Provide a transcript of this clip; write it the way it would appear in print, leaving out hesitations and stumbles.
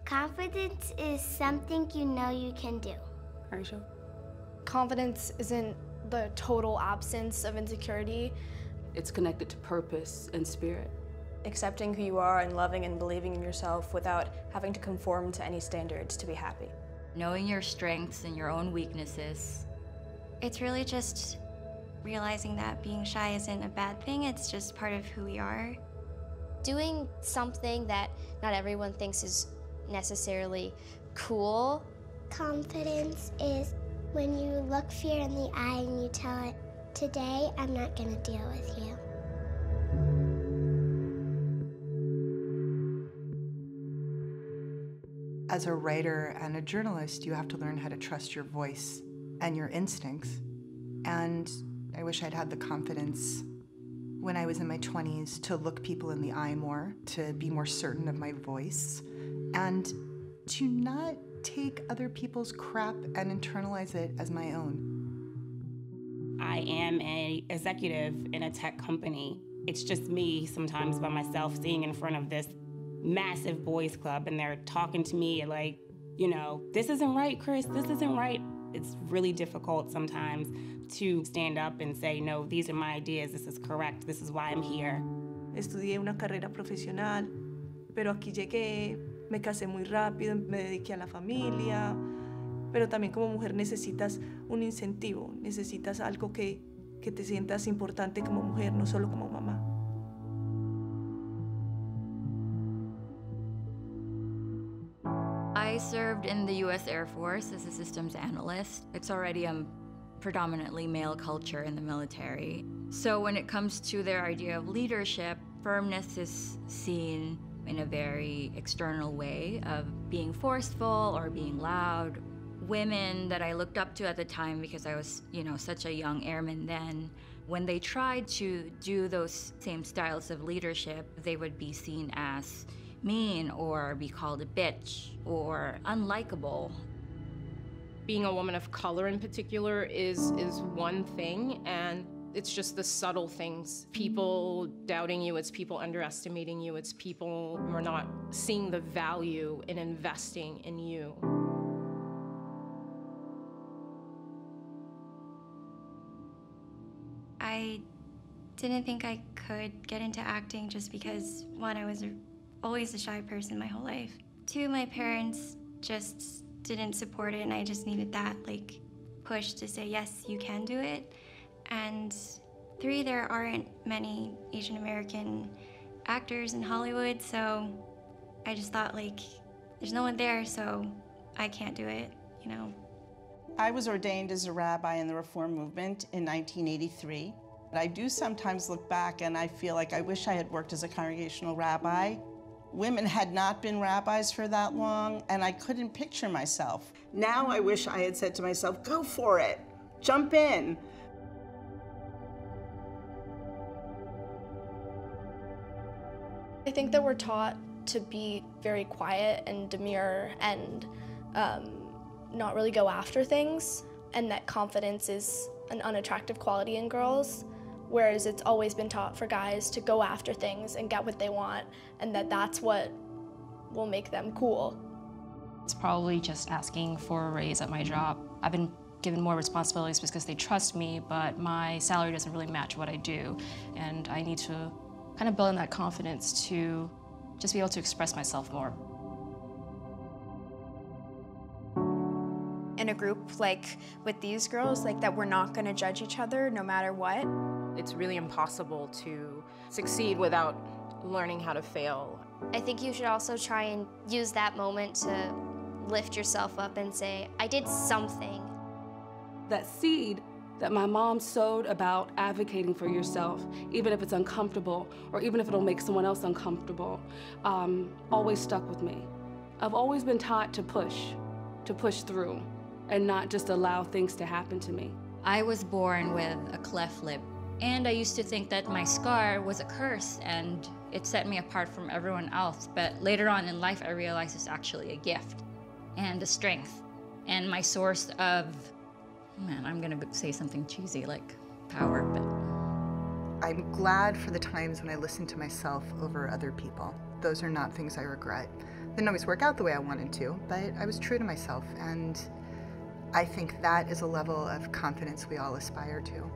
Confidence is something you know you can do. Aisha? Confidence isn't the total absence of insecurity. It's connected to purpose and spirit. Accepting who you are and loving and believing in yourself without having to conform to any standards to be happy. Knowing your strengths and your own weaknesses. It's really just realizing that being shy isn't a bad thing, it's just part of who we are. Doing something that not everyone thinks is necessarily cool. Confidence is when you look fear in the eye and you tell it, today I'm not going to deal with you. As a writer and a journalist, you have to learn how to trust your voice and your instincts. And I wish I'd had the confidence when I was in my 20s to look people in the eye more, to be more certain of my voice, and to not take other people's crap and internalize it as my own. I am an executive in a tech company. It's just me sometimes by myself sitting in front of this massive boys club and they're talking to me like, you know, this isn't right, Chris, this isn't right. It's really difficult sometimes to stand up and say, no, these are my ideas, this is correct, this is why I'm here. Estudié una carrera profesional, pero aquí llegué, me casé muy rápido, me dediqué a la familia, pero también como mujer necesitas un incentivo, necesitas algo que te sientas importante como mujer, no solo como mamá. I served in the U.S. Air Force as a systems analyst. It's already a predominantly male culture in the military. So when it comes to their idea of leadership, firmness is seen in a very external way of being forceful or being loud. Women that I looked up to at the time, because I was, you know, such a young airman then, when they tried to do those same styles of leadership, they would be seen as mean or be called a bitch or unlikable. Being a woman of color in particular is one thing, and it's just the subtle things. People doubting you, it's people underestimating you, it's people who are not seeing the value in investing in you. I didn't think I could get into acting just because, one, I was always a shy person my whole life. Two, my parents just didn't support it, and I just needed that like push to say, yes, you can do it. And three, there aren't many Asian American actors in Hollywood, so I just thought, like, there's no one there, so I can't do it, you know. I was ordained as a rabbi in the Reform movement in 1983. But I do sometimes look back and I feel like I wish I had worked as a congregational rabbi. Women had not been rabbis for that long, and I couldn't picture myself. Now I wish I had said to myself, go for it, jump in. I think that we're taught to be very quiet and demure and not really go after things, and that confidence is an unattractive quality in girls, whereas it's always been taught for guys to go after things and get what they want, and that's what will make them cool. It's probably just asking for a raise at my job. I've been given more responsibilities because they trust me, but my salary doesn't really match what I do, and I need to kind of build in that confidence to just be able to express myself more. In a group like with these girls, like that we're not going to judge each other no matter what. It's really impossible to succeed without learning how to fail. I think you should also try and use that moment to lift yourself up and say, I did something. That seed that my mom sowed about advocating for yourself, even if it's uncomfortable or even if it'll make someone else uncomfortable, always stuck with me. I've always been taught to push through and not just allow things to happen to me. I was born with a cleft lip, and I used to think that my scar was a curse and it set me apart from everyone else. But later on in life, I realized it's actually a gift and a strength and my source of, man, I'm gonna say something cheesy like power, but. I'm glad for the times when I listen to myself over other people. Those are not things I regret. Didn't always work out the way I wanted to, but I was true to myself, and I think that is a level of confidence we all aspire to.